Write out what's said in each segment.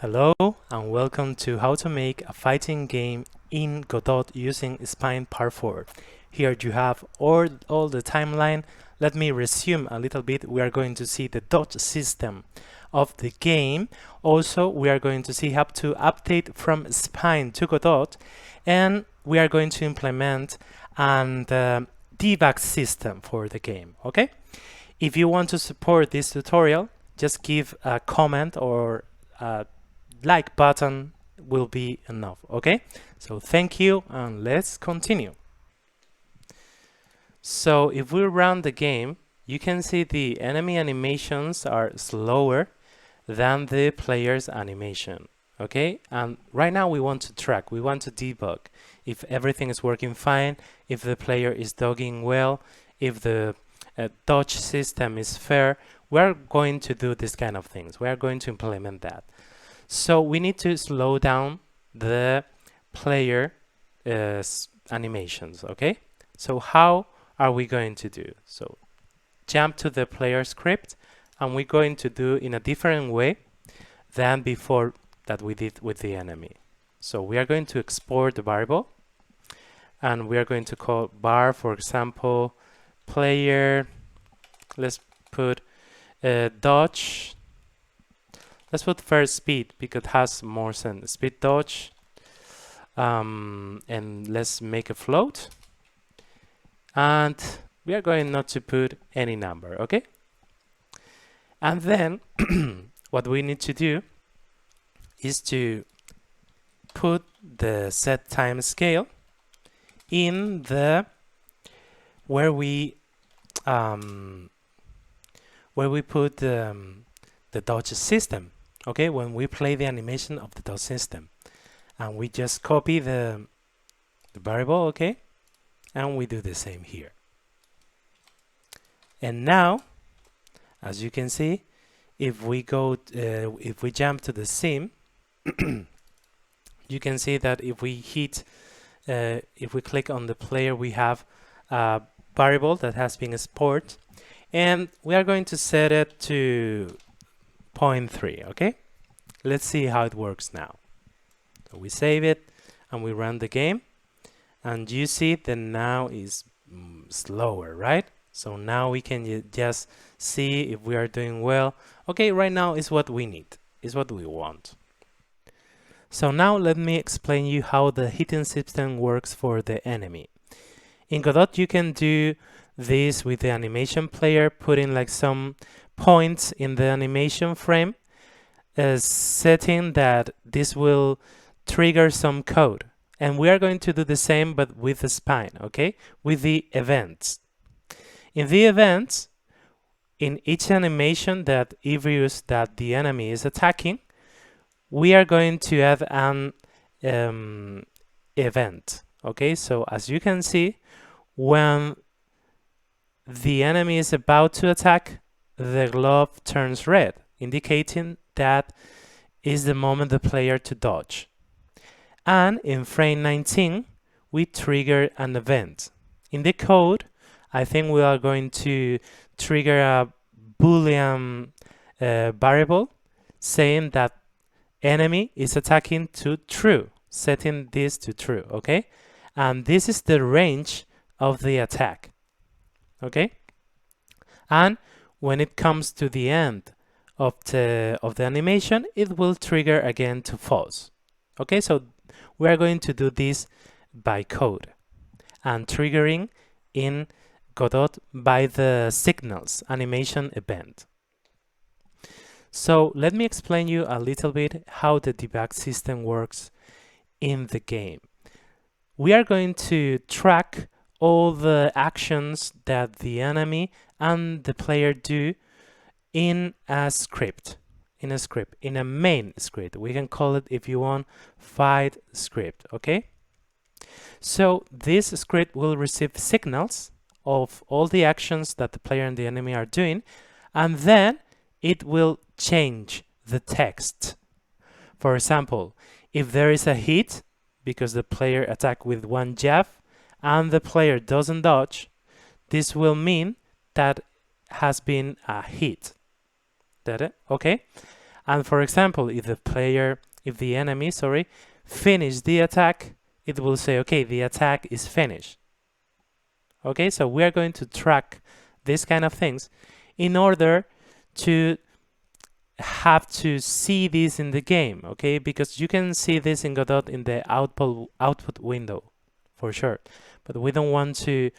Hello and welcome to how to make a fighting game in Godot using Spine Part 4. Here you have all the timeline. Let me resume a little bit. We are going to see the dodge system of the game. Also, we are going to see how to update from Spine to Godot, and we are going to implement an debug system for the game. Okay? If you want to support this tutorial, just give a comment or a like button will be enough. Okay, so thank you and let's continue. So if we run the game, you can see the enemy animations are slower than the player's animation. Okay, and right now we want to track, we want to debug if everything is working fine, if the player is dogging well, if the dodge system is fair. We're going to do this kind of things. We are going to implement that. So we need to slow down the player animations, okay? So how are we going to do? So jump to the player script, and we're going to do in a different way than before that we did with the enemy. So we are going to export the variable, and we are going to call var, for example, player, let's put dodge. Let's put first speed because it has more sense. Speed dodge. And let's make a float. And we are going not to put any number, okay? And then what we need to do is to put the set time scale in the where we put the dodge system. Okay, when we play the animation of the dodge system, and we just copy the variable, okay, and we do the same here. And now, as you can see, if we go, if we jump to the sim, you can see that if we hit, if we click on the player, we have a variable that has been exported, and we are going to set it to 0.3. Okay, let's see how it works now. So we save it and we run the game, and you see that now is slower, right? So now we can just see if we are doing well. Okay, right now is what we need, is what we want. So now let me explain you how the hitting system works for the enemy. In Godot you can do this with the animation player, putting like some points in the animation frame, setting that this will trigger some code. And we are going to do the same but with the spine, okay? With the events. In the events, in each animation that eviews that the enemy is attacking, we are going to add an event, okay? So as you can see, when the enemy is about to attack, the glove turns red, indicating that is the moment the player to dodge. And in frame 19, we trigger an event. In the code, I think we are going to trigger a Boolean variable saying that enemy is attacking to true, setting this to true, okay? And this is the range of the attack, okay? And when it comes to the end of the animation, it will trigger again to false. Okay, so we are going to do this by code and triggering in Godot by the signals animation event. So let me explain you a little bit how the debug system works in the game. We are going to track all the actions that the enemy and the player do in a script, in a main script. We can call it, if you want, fight script, okay? So this script will receive signals of all the actions that the player and the enemy are doing, and then it will change the text. For example, if there is a hit, because the player attacked with one jab, and the player doesn't dodge, this will mean that has been a hit. Okay? And for example, if the enemy, sorry, finish the attack, it will say, okay, the attack is finished. Okay, so we are going to track these kind of things in order to have to see this in the game, okay? Because you can see this in Godot in the output window, for sure. But we don't want to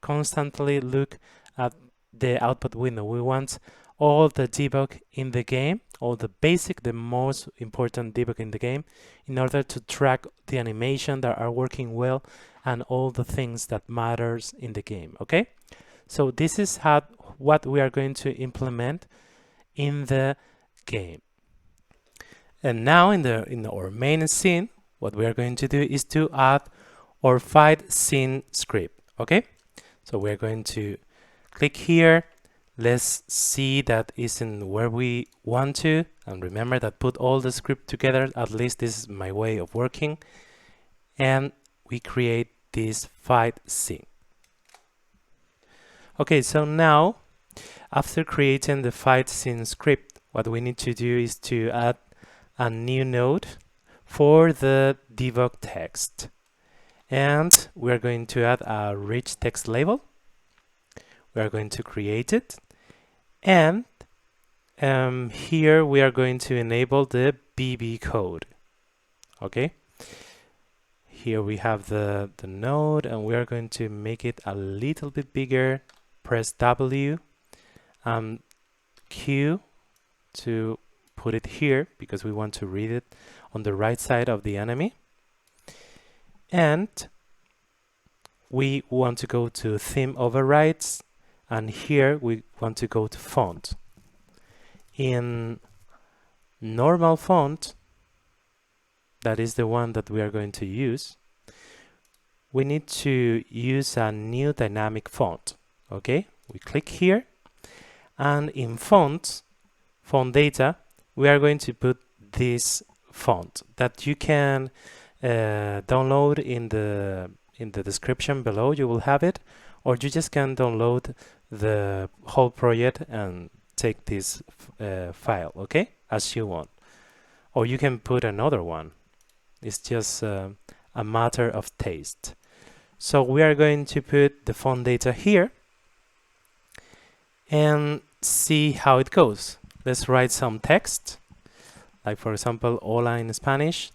constantly look at the output window. We want all the debug in the game, all the most important debug in the game, in order to track the animation that are working well and all the things that matters in the game, okay? So this is what we are going to implement in the game. And now in our main scene, what we are going to do is to add our fight scene script, okay? So we're going to click here. Let's see that isn't where we want to. And remember that put all the script together. At least this is my way of working. And we create this fight scene. Okay, so now after creating the fight scene script, what we need to do is to add a new node for the debug text. And we're going to add a rich text label. We are going to create it. And here we are going to enable the BB code. Okay. Here we have the node, and we are going to make it a little bit bigger. Press W. Q to put it here because we want to read it on the right side of the enemy. And we want to go to theme overrides, and here we want to go to font. In normal font, that is the one that we are going to use, we need to use a new dynamic font. Okay, we click here. And in font data, we are going to put this font that you can download in the description below. You will have it, or you just can download the whole project and take this file, okay, as you want. Or you can put another one. It's just a matter of taste. So we are going to put the font data here and see how it goes. Let's write some text, like for example, hola in Spanish,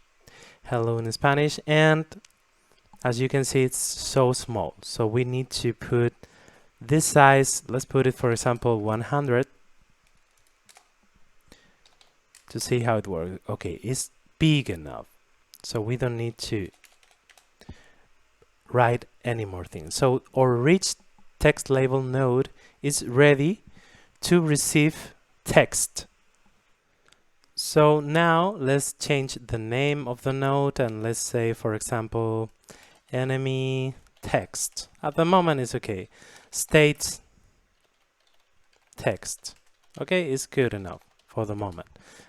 hello in Spanish, and as you can see, it's so small. So we need to put this size, let's put it, for example, 100 to see how it works. Okay, it's big enough, so we don't need to write any more things. So our rich text label node is ready to receive text. So now let's change the name of the node, and let's say, for example, enemy text. At the moment it's okay. State text. Okay, it's good enough for the moment.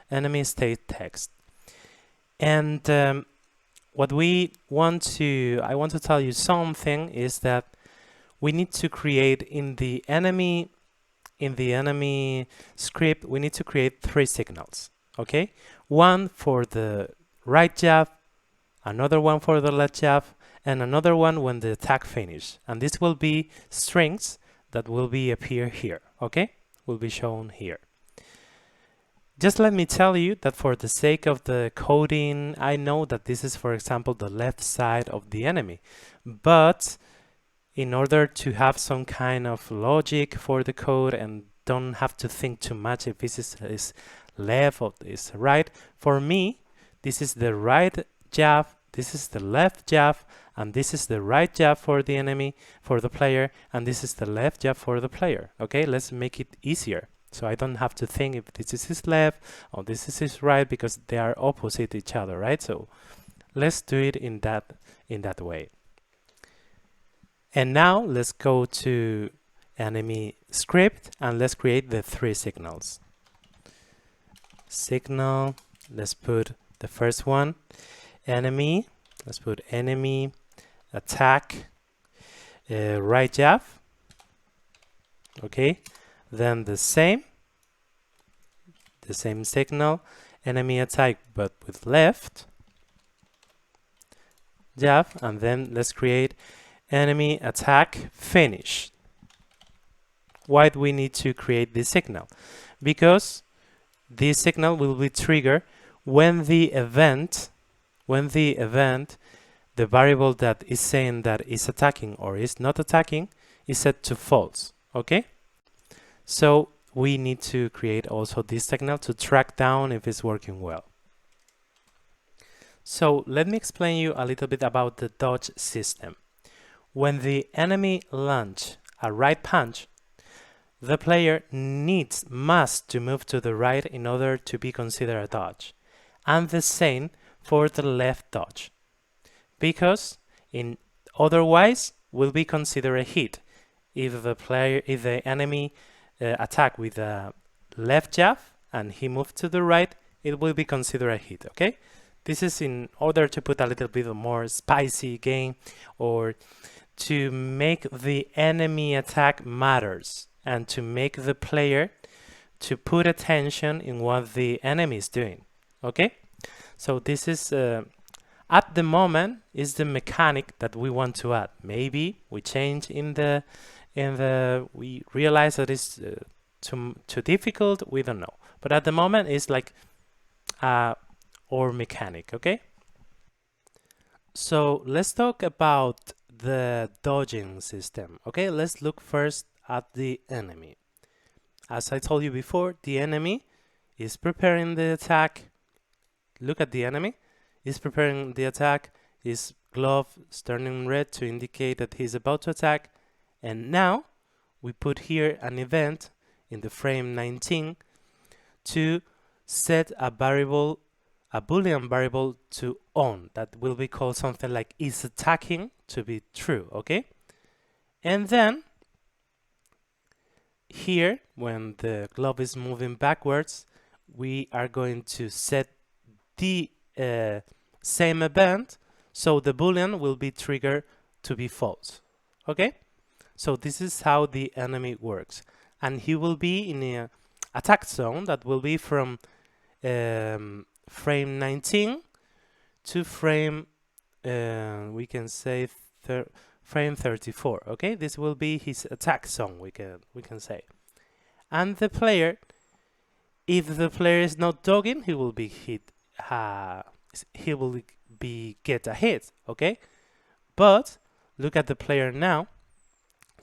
Enemy state text. And what I want to tell you something is that we need to create in the enemy script, we need to create 3 signals, okay? One for the right jab, another one for the left jab, and another one when the attack finish. And this will be strings that will appear here, okay? Will be shown here. Just let me tell you that for the sake of the coding, I know that this is, for example, the left side of the enemy. But in order to have some kind of logic for the code and don't have to think too much if this is left or is right, for me, this is the right jab, this is the left jab, and this is the right jab for the enemy, for the player, and this is the left jab for the player. Okay, let's make it easier. So I don't have to think if this is his left or this is his right, because they are opposite each other, right? So let's do it in that way. And now let's go to enemy script and let's create the 3 signals. Signal, let's put the first one, enemy, let's put enemy, attack, right jab, okay, then the same, the same signal, enemy attack, but with left jab, and then let's create enemy attack finish. Why do we need to create this signal? Because this signal will be triggered when the event, the variable that is saying that is attacking or is not attacking is set to false. Okay? So we need to create also this signal to track down if it's working well. So let me explain you a little bit about the dodge system. When the enemy launch a right punch, the player must to move to the right in order to be considered a dodge, and the same for the left dodge, because otherwise will be considered a hit. If the enemy attack with a left jab and he moved to the right, it will be considered a hit. Okay, this is in order to put a little bit of more spicy game, or to make the enemy attack matters, and to make the player to put attention in what the enemy is doing. Okay, so this is at the moment is the mechanic that we want to add. Maybe we change we realize that it's too difficult. We don't know, but at the moment it's like our mechanic. Okay, so let's talk about the dodging system. Okay, let's look first at the enemy. As I told you before, the enemy is preparing the attack. Look at the enemy. Is preparing the attack. His glove is turning red to indicate that he's about to attack. And now we put here an event in the frame 19 to set a variable, a Boolean variable to on. That will be called something like is attacking to be true. Okay, and then here, when the glove is moving backwards, we are going to set the same event, so the Boolean will be triggered to be false. Okay, so this is how the enemy works, and he will be in an attack zone that will be from frame 19 to frame we can say frame 34. Okay, this will be his attack zone, we can say. And the player, if the player is not dogging, he will be hit. He will get a hit. Okay, but look at the player now.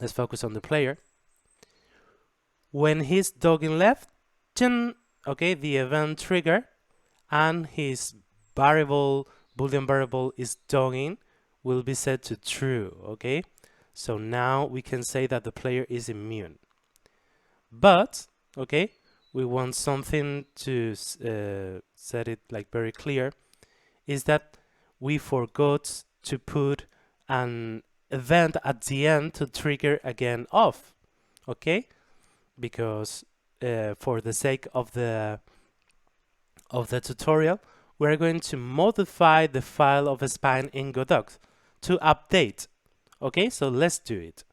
Let's focus on the player. When he's dogging left, okay, the event trigger, and his Boolean variable is dogging, will be set to true. Okay, so now we can say that the player is immune. But okay, we want something to set it like very clear, is that we forgot to put an event at the end to trigger again off. Okay, because for the sake of the tutorial, we're going to modify the file of a spine in Godot to update. Okay, so let's do it.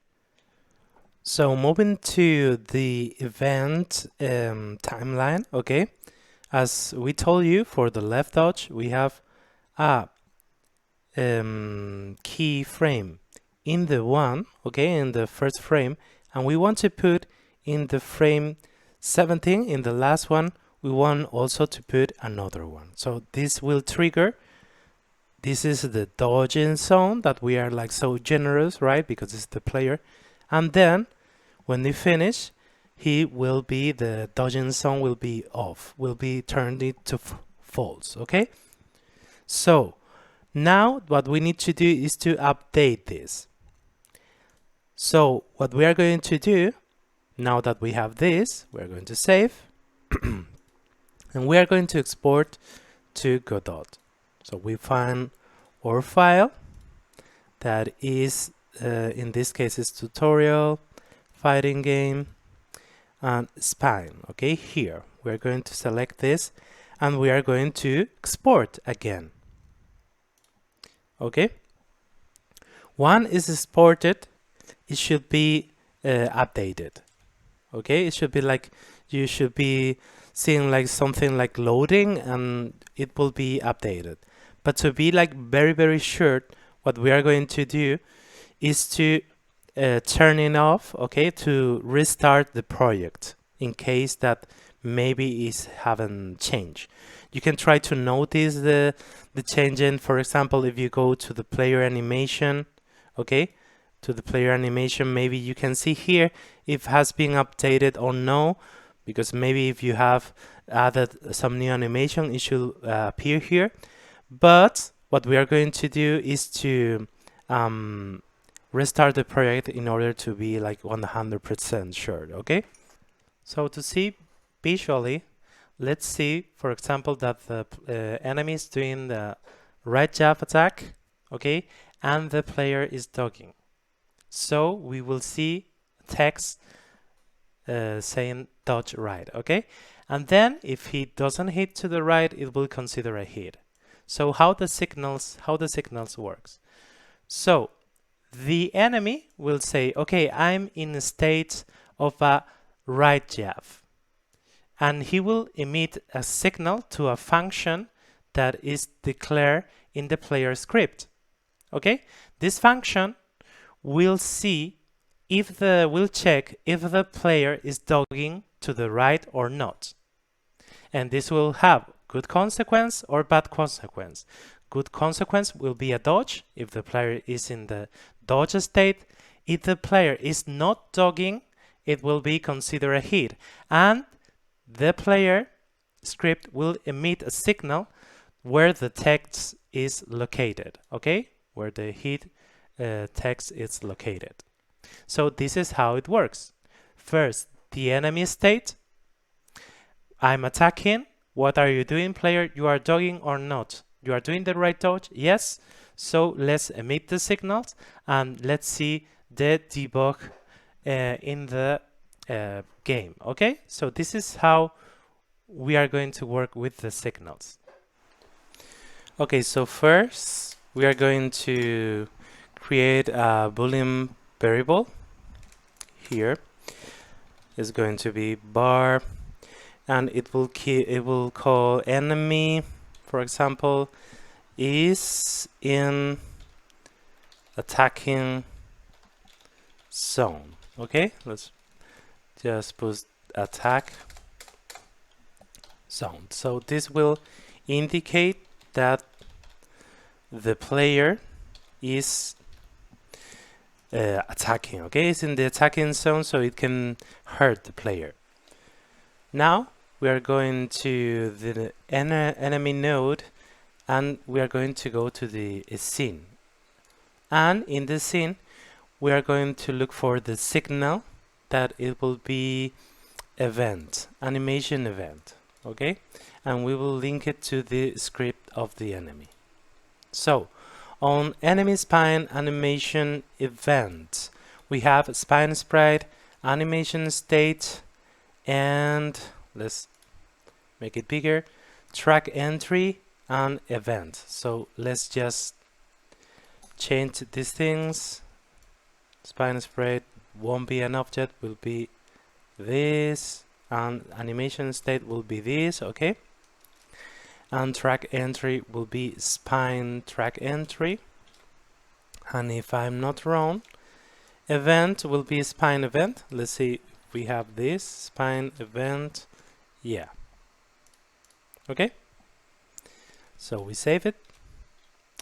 So moving to the event timeline. Okay, as we told you, for the left dodge we have a key frame in the one, okay, in the first frame, and we want to put in the frame 17, in the last one, we want also to put another one. So this will trigger. This is the dodging zone that we are like so generous, right? Because it's the player. And then when they finish, the dodging zone will be off, will be turned into false. Okay, so now what we need to do is to update this. So what we are going to do, now that we have this, we're going to save and we are going to export to Godot. So we find our file that is in this case is tutorial, fighting game, and spine. Okay, here we're going to select this and we are going to export again. Okay, one is exported, it should be updated. Okay, it should be like you should be seeing like something like loading, and it will be updated. But to be like very sure, what we are going to do is to turn it off, okay, to restart the project in case that maybe it haven't changed. You can try to notice the changing. For example, if you go to the player animation, okay, to the player animation, maybe you can see here if it has been updated or no, because maybe if you have added some new animation, it should appear here. But what we are going to do is to restart the project in order to be like 100% sure, okay? So to see visually, let's see, for example, that the enemy is doing the right jab attack, okay, and the player is dogging. So we will see text saying dodge right, okay? And then if he doesn't hit to the right, it will consider a hit. So how the signals works. So the enemy will say, okay, I'm in a state of a right jab. And he will emit a signal to a function that is declared in the player script. Okay? This function will check if the player is dogging to the right or not. And this will have good consequence or bad consequence. Good consequence will be a dodge if the player is in the dodge state. If the player is not dogging, it will be considered a hit. And the player script will emit a signal where the text is located, okay? Where the hit text is located. So this is how it works. First, the enemy state. I'm attacking. What are you doing, player? You are dogging or not? You are doing the right dodge? Yes. So let's emit the signals and let's see the debug in the game. Okay, so this is how we are going to work with the signals. Okay, so first we are going to create a Boolean variable. Here is going to be bar, and it will call enemy, for example, is in attacking zone. Okay, let's just put attack zone. So this will indicate that the player is attacking. Okay, it's in the attacking zone, so it can hurt the player. Now we are going to the enemy node, and we are going to go to the scene. And in the scene, we are going to look for the signal that it will be event, animation event, okay? And we will link it to the script of the enemy. So on enemy spine animation event, we have spine sprite, animation state, and let's make it bigger, track entry and event. So let's just change these things. Spine sprite won't be an object, will be this, and animation state will be this, okay? And track entry will be spine track entry. And if I'm not wrong, event will be spine event. Let's see if we have this spine event. Yeah. Okay. So we save it.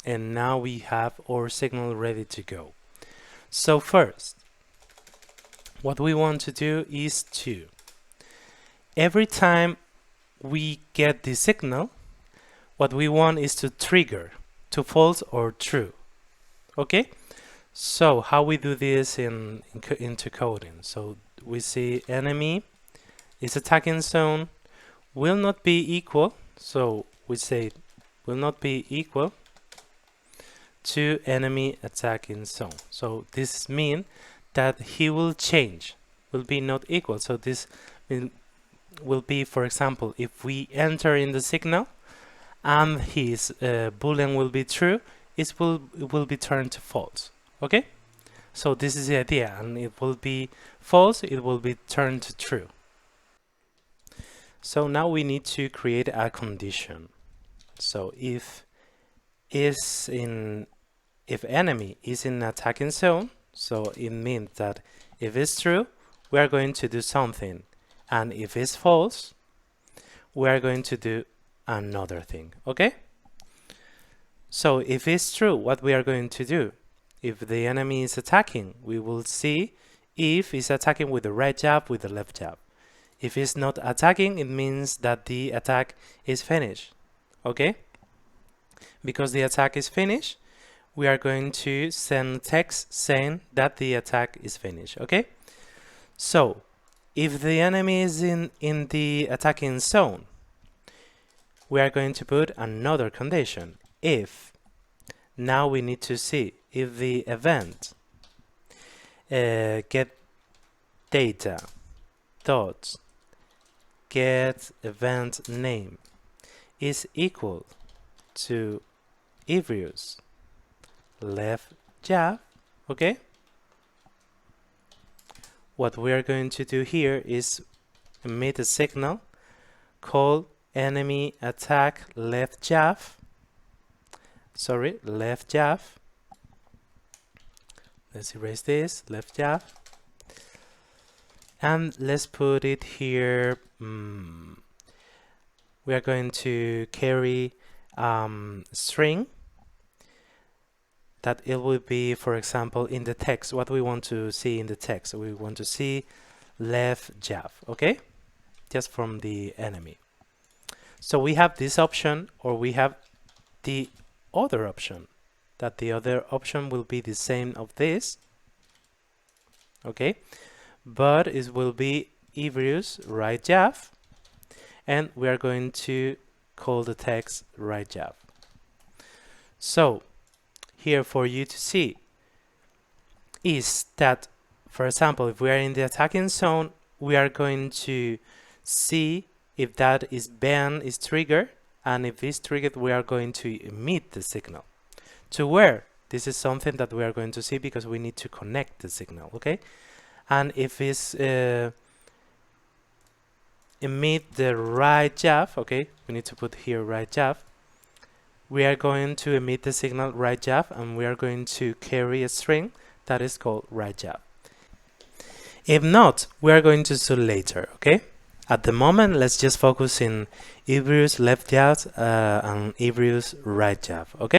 And now we have our signal ready to go. So first, what we want to do is to, every time we get the signal, what we want is to trigger to false or true. Okay, so how we do this into coding? So we see enemy is attacking zone will not be equal, so we say will not be equal to enemy attacking zone. So this means that he will change, will be not equal. So this will be, for example, if we enter in the signal and his boolean will be true, it will be turned to false. Okay, so this is the idea, and it will be false, it will be turned to true. So now we need to create a condition. So if enemy is in attacking zone, so it means that if it's true, we are going to do something, and if it's false, we are going to do another thing. Okay? So if it's true, what we are going to do? If the enemy is attacking, we will see if it's attacking with the right jab, with the left jab. If it's not attacking, it means that the attack is finished. Okay? Because the attack is finished, we are going to send text saying that the attack is finished. Okay? So if the enemy is in the attacking zone, we are going to put another condition. If. Now we need to see if the event get data dot get event name is equal to Ivrius left jab. Okay, what we are going to do here is emit a signal called enemy attack left jab. Sorry, left jab. Let's erase this, left jab. And let's put it here. We are going to carry string that it will be, for example, in the text, what we want to see in the text. We want to see left jab, okay? Just from the enemy. So we have this option, or we have the other option, that the other option will be the same of this, okay, but it will be Ivrius right jab, and we are going to call the text right jab. So here for you to see is that, for example, if we are in the attacking zone, we are going to see if that is ban is triggered, and if it's triggered, we are going to emit the signal. To where? This is something that we are going to see because we need to connect the signal, okay? And if it's emit the right jab, okay, we need to put here right jab, we are going to emit the signal right jab, and we are going to carry a string that is called right jab. If not, we are going to do later, okay? At the moment, let's just focus in Ivrius left jab and Ivrius right jab, okay?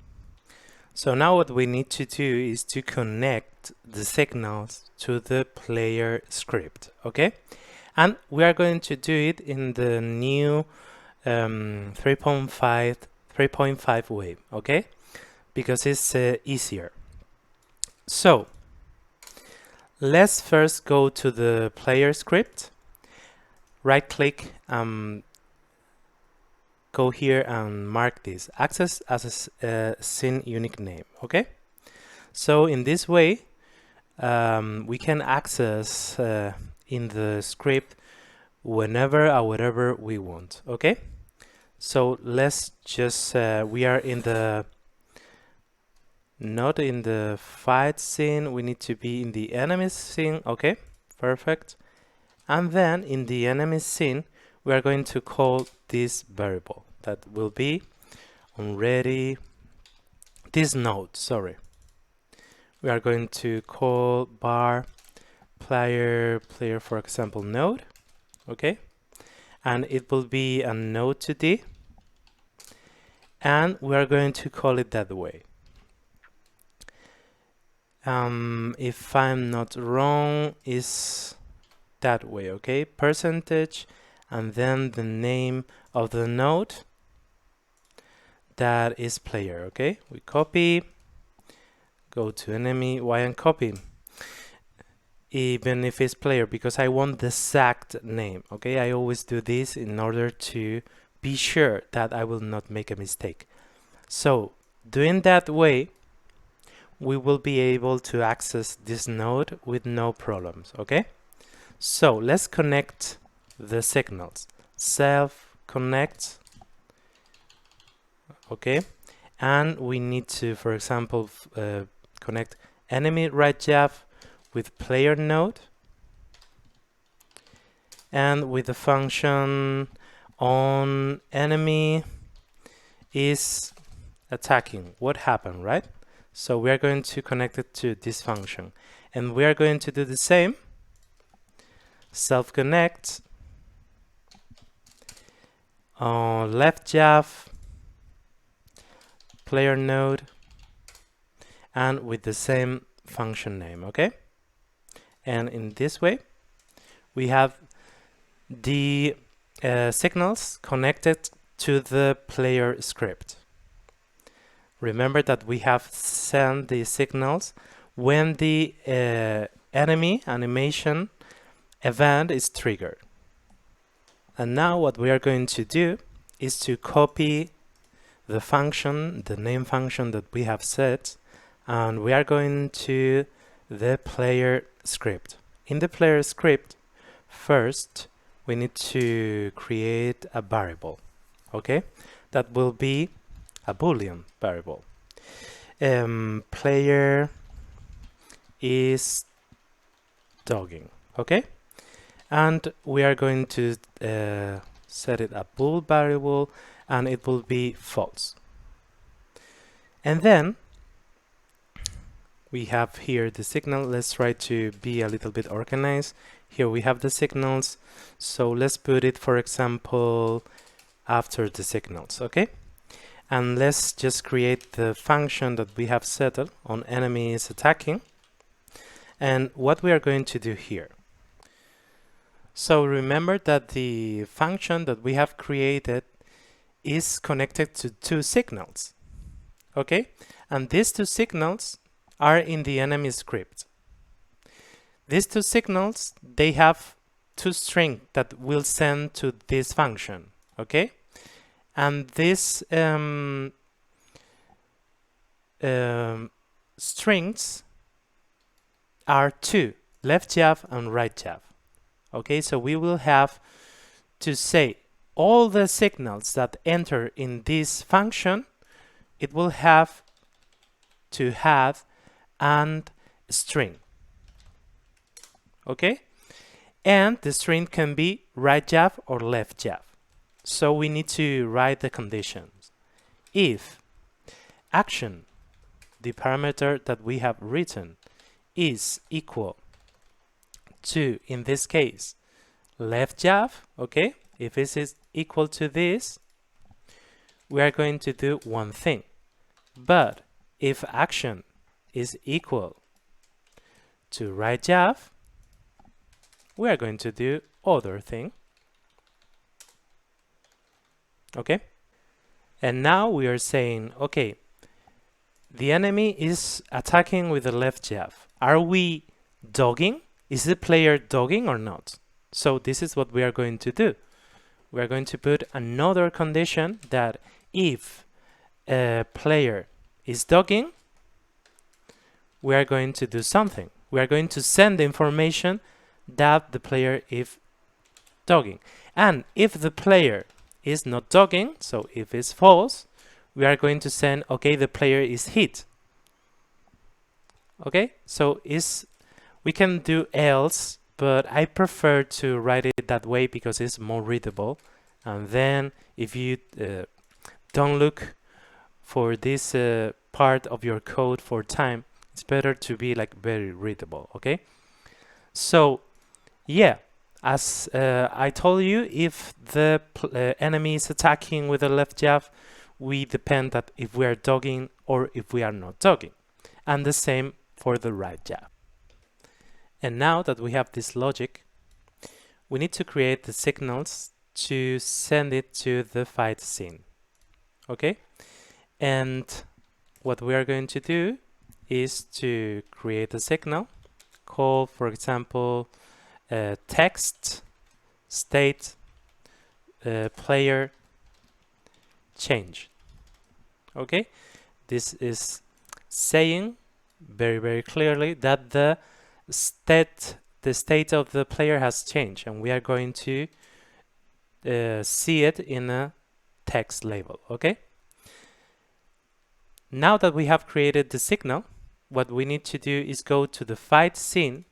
So now what we need to do is to connect the signals to the player script, okay? And we are going to do it in the new 3.5 way, okay? Because it's easier. So let's first go to the player script. Right click, go here and mark this access as a scene unique name, okay? So in this way, we can access in the script whenever or whatever we want, okay? So let's just, we are in the, not in the fight scene, we need to be in the enemy scene, okay? Perfect. And then in the enemy scene, we are going to call this variable that will be already this node, sorry. We are going to call var player, for example, node, okay? And it will be a node to D, and we are going to call it that way. If I'm not wrong, is that way, okay? Percentage, and then the name of the node that is player, okay? We copy, go to enemy, why and copy, even if it's player, because I want the exact name, okay? I always do this in order to be sure that I will not make a mistake. So doing that way, we will be able to access this node with no problems, okay? So let's connect the signals. Self connect, okay? And we need to, for example, connect enemy right jab with player node, and with the function on enemy is attacking. What happened, right? So we are going to connect it to this function. And we are going to do the same. Self-connect on left jav player node and with the same function name, okay? And in this way, we have the signals connected to the player script. Remember that we have sent the signals when the enemy animation event is triggered. And now what we are going to do is to copy the function, the name function that we have set, and we are going to the player script. In the player script, first we need to create a variable, okay? That will be a Boolean variable. Player is dogging, okay? And we are going to set it a bool variable, and it will be false. And then we have here the signal. Let's try to be a little bit organized. Here we have the signals, so let's put it, for example, after the signals, okay? And let's just create the function that we have set on enemy is attacking. And what we are going to do here. So remember that the function that we have created is connected to two signals, okay? And these two signals are in the enemy script. These two signals, they have two strings that will send to this function, okay? And these strings are two, left jav and right jav. Okay, so we will have to say all the signals that enter in this function, it will have to have a string. Okay, and the string can be right jav or left jav. So we need to write the conditions. If action, the parameter that we have written, is equal to, in this case, left jav, okay? If this is equal to this, we are going to do one thing. But if action is equal to right jav, we are going to do other thing. Okay? And now we are saying, okay, the enemy is attacking with the left jav. Are we dogging? Is the player dogging or not? So this is what we are going to do. We are going to put another condition that if a player is dogging, we are going to do something. We are going to send the information that the player is dogging. And if the player is not dogging, so if it's false, we are going to send, okay, the player is hit. Okay, so we can do else, but I prefer to write it that way because it's more readable. And then if you don't look for this part of your code for time, it's better to be like very readable, okay? So yeah, as I told you, if the enemy is attacking with a left jav, we depend that if we are dogging or if we are not dogging. And the same for the right jav. And now that we have this logic, we need to create the signals to send it to the fight scene. Okay? And what we are going to do is to create a signal called, for example, text state player change. Okay? This is saying very, very clearly that the state of the player has changed, and we are going to see it in a text label. Okay? Now that we have created the signal, what we need to do is go to the fight scene.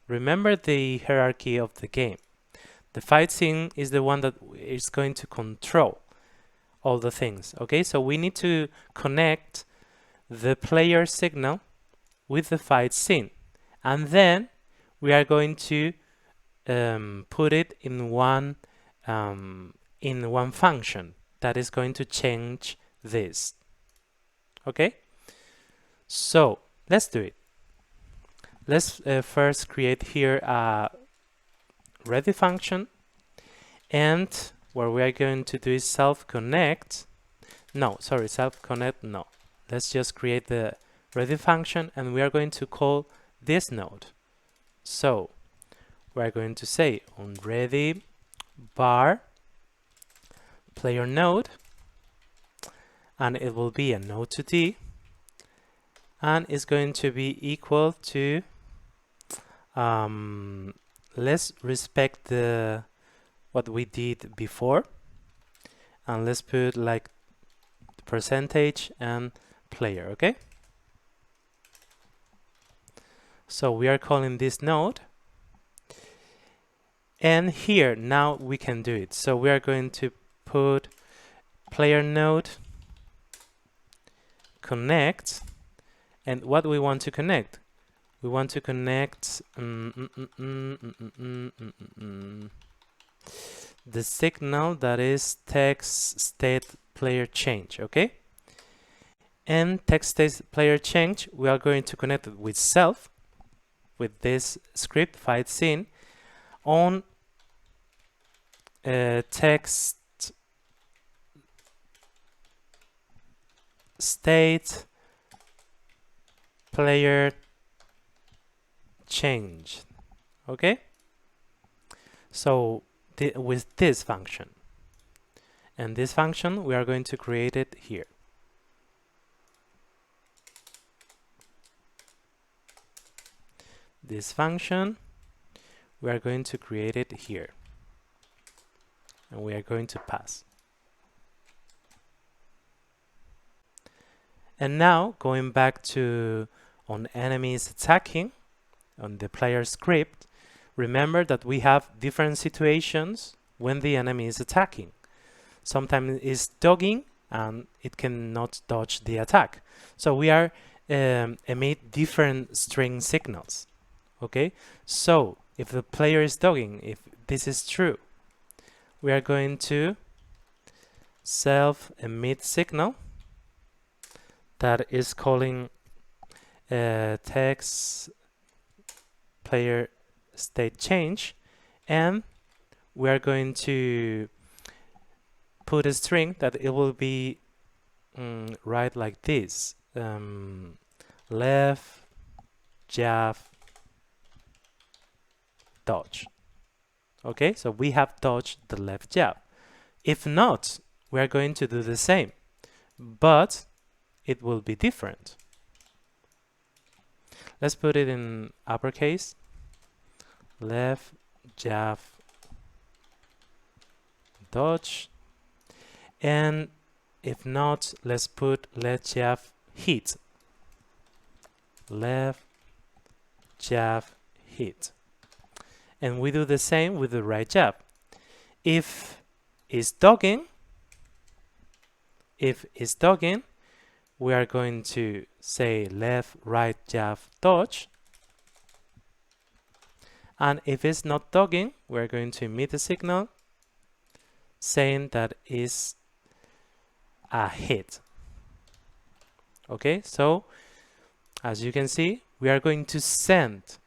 Remember the hierarchy of the game. The fight scene is the one that is going to control all the things. Okay, so we need to connect the player signal with the fight scene, and then we are going to put it in one function that is going to change this. Okay, so let's do it. Let's first create here a ready function, and what we are going to do is self-connect. No, sorry, self-connect, no. Let's just create the ready function, and we are going to call this node. So we're going to say on ready bar player node, and it will be a node to D, and it's going to be equal to let's respect the what we did before, and let's put like percentage and player. Okay, so we are calling this node, and here now we can do it. So we are going to put player node connect, and what we want to connect, we want to connect the signal that is text state player change. Okay, and text state player change, we are going to connect it with self, with this script fight scene on text state player change. Okay, so with this function, and this function we are going to create it here. This function we are going to create it here, and we are going to pass. And now going back to on enemies attacking on the player script, remember that we have different situations when the enemy is attacking. Sometimes it's dogging and it cannot dodge the attack. So we are emit different string signals. Okay, so if the player is dogging, if this is true, we are going to self emit signal that is calling text player state change, and we are going to put a string that it will be right like this, left jab dodge. Okay, so we have dodged the left jab. If not, we are going to do the same, but it will be different. Let's put it in uppercase. Left jab dodge, and if not, let's put left jab hit. Left jab hit, and we do the same with the right jab. If it's dogging, we are going to say left right jab dodge, and if it's not dogging, we are going to emit a signal saying that is a hit. Okay, so as you can see, we are going to send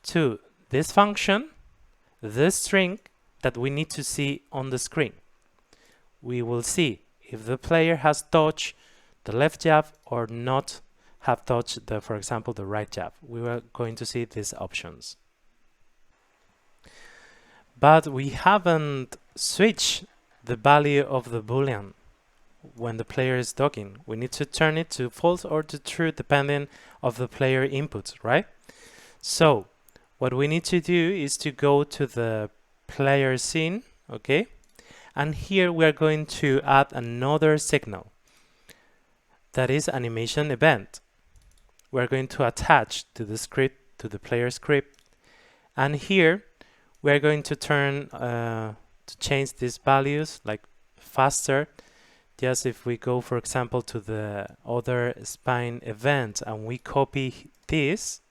to this function the string that we need to see on the screen. We will see if the player has dodged the left jab or not have dodged the, for example, the right jab. We are going to see these options. But we haven't switched the value of the boolean when the player is dogging. We need to turn it to false or to true depending of the player inputs, right? So what we need to do is to go to the player scene, okay? And here we are going to add another signal that is animation event. We're going to attach to the script, to the player script, and here we are going to turn to change these values like faster. Just if we go, for example, to the other spine event and we copy this,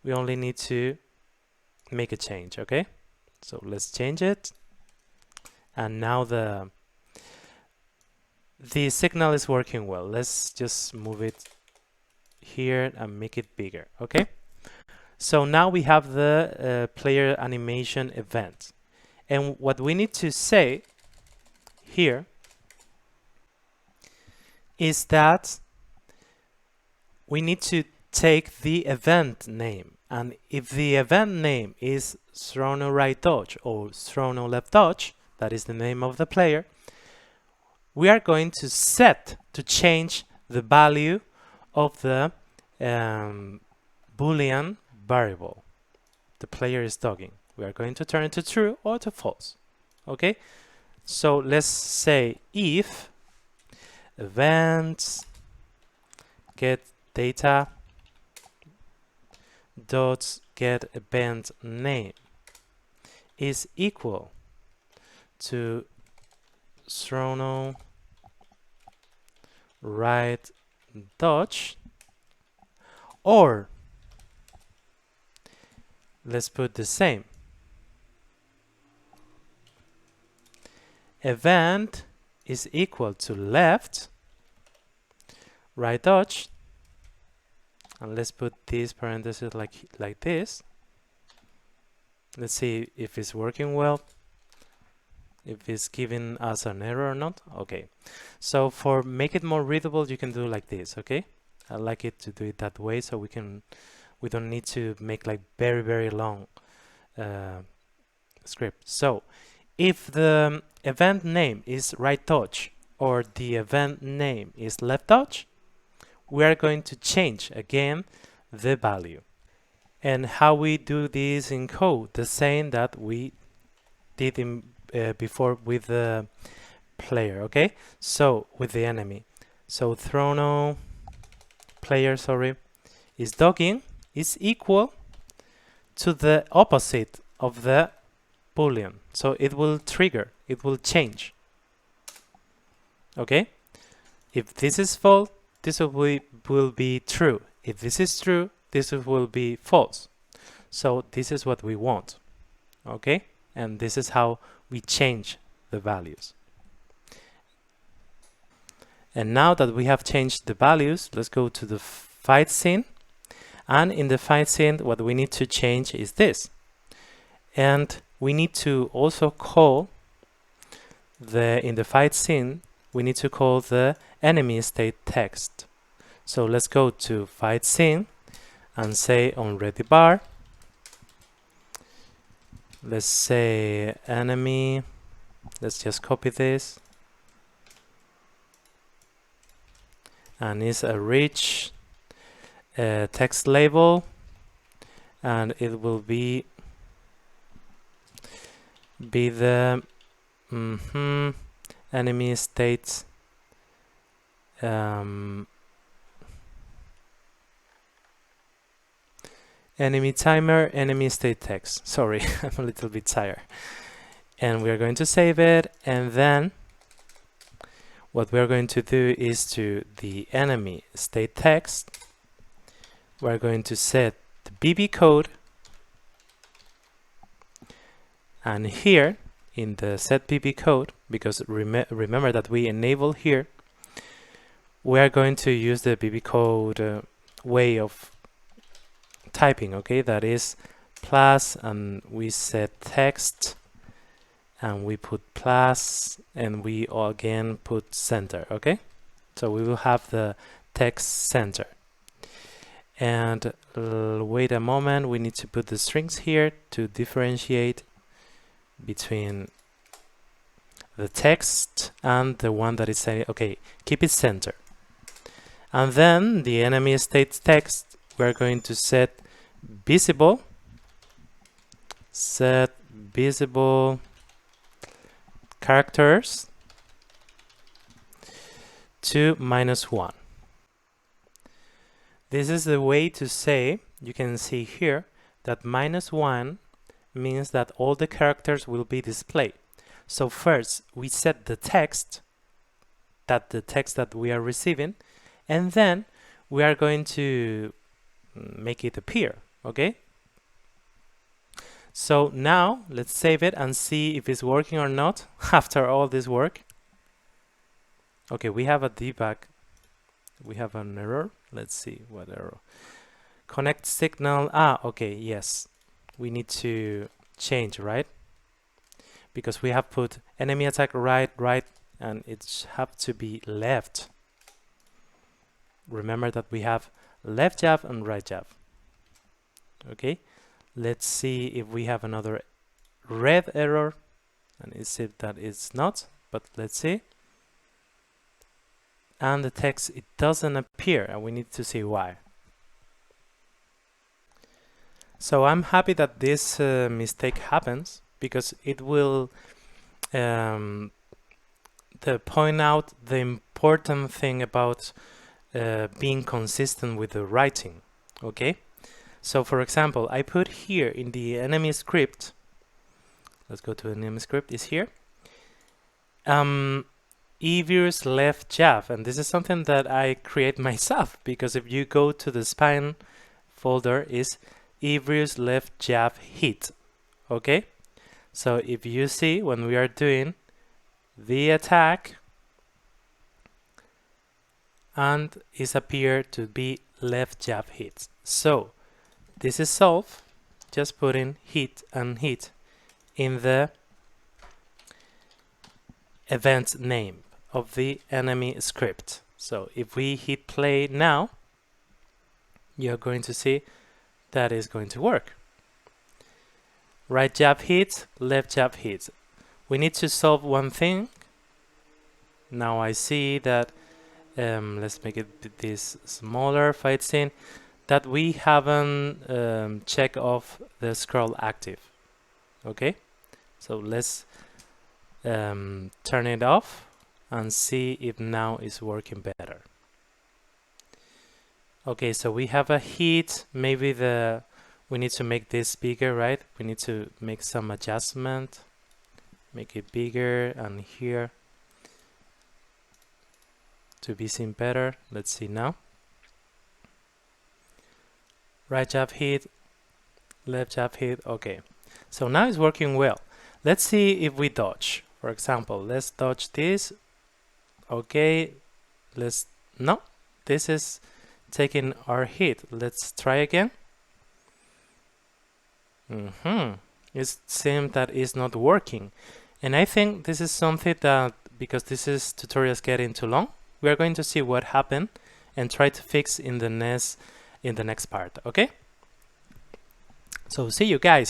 we only need to make a change, okay? So let's change it. And now the signal is working well. Let's just move it here and make it bigger, okay? So now we have the player animation event. And what we need to say here is that we need to take the event name. And if the event name is throw no right dodge or throw no left dodge, that is the name of the player, we are going to set to change the value of the Boolean variable the player is dogging. We are going to turn it to true or to false. Okay? So let's say if events get data dot get event name is equal to throw no right dodge, or let's put the same event is equal to left right dodge, and let's put these parentheses like this. Let's see if it's working well, if it's giving us an error or not. Okay, so for make it more readable, you can do like this. Okay, I like it to do it that way, so we don't need to make like very long script. So if the event name is right dodge or the event name is left dodge, we are going to change again the value. And how we do this in code, the same that we did in before with the player. Okay, so with the enemy, so throw no player, sorry, is dogging is equal to the opposite of the Boolean, so it will trigger, it will change. Okay, if this is false, this will be true. If this is true, this will be false. So this is what we want. Okay, and this is how we change the values. And now that we have changed the values, let's go to the fight scene. And in the fight scene, what we need to change is this. And we need to also call in the fight scene, we need to call the enemy state text. So let's go to fight scene and say on ready bar, let's say enemy, let's just copy this, and it's a rich text label, and it will be the enemy state enemy timer, enemy state text. Sorry, I'm a little bit tired. And we're going to save it, and then what we're going to do is to the enemy state text, we're going to set the BB code, and here in the set BB code, because remember that we enable here, we are going to use the BB code way of typing, okay? That is plus, and we set text, and we put plus, and we again put center, okay? So we will have the text center. And wait a moment, we need to put the strings here to differentiate between the text and the one that is saying, okay, keep it center. And then the enemy state text, we're going to set visible characters to -1. This is the way to say, you can see here, that -1 means that all the characters will be displayed. So first we set the text, the text that we are receiving, and then we are going to make it appear, okay? So now let's save it and see if it's working or not after all this work. Okay, we have a debug. We have an error. Let's see what error. Connect signal. Okay, yes. We need to change, right? Because we have put enemy attack right, and it have to be left. Remember that we have left jab and right jab. Okay, let's see if we have another red error, and it's if that is not, but let's see. And the text, it doesn't appear, and we need to see why. So I'm happy that this mistake happens, because it will point out the important thing about being consistent with the writing. Okay, so for example, I put here in the enemy script, let's go to enemy script, is here, Evir's left jab, and this is something that I create myself, because if you go to the spine folder, is Evir's left jab hit. Okay, so if you see when we are doing the attack, and it appeared to be left jab hit. So this is solved just putting hit and hit in the event name of the enemy script. So if we hit play now, you're going to see that is going to work. Right jab hit, left jab hit. We need to solve one thing. Now I see that let's make it this smaller fight scene, that we haven't checked off the scroll active. Okay, so let's turn it off and see if now it's working better. Okay, so we have a hit. Maybe we need to make this bigger, right? We need to make some adjustment, make it bigger, and here to be seen better. Let's see now. Right jab hit, left jab hit. Okay, so now it's working well. Let's see if we dodge. For example, let's dodge this. Okay, no, this is taking our hit. Let's try again. It seems that it's not working, and I think this is something that, because this is tutorials getting too long, we are going to see what happened and try to fix in the next part. Okay, so see you guys.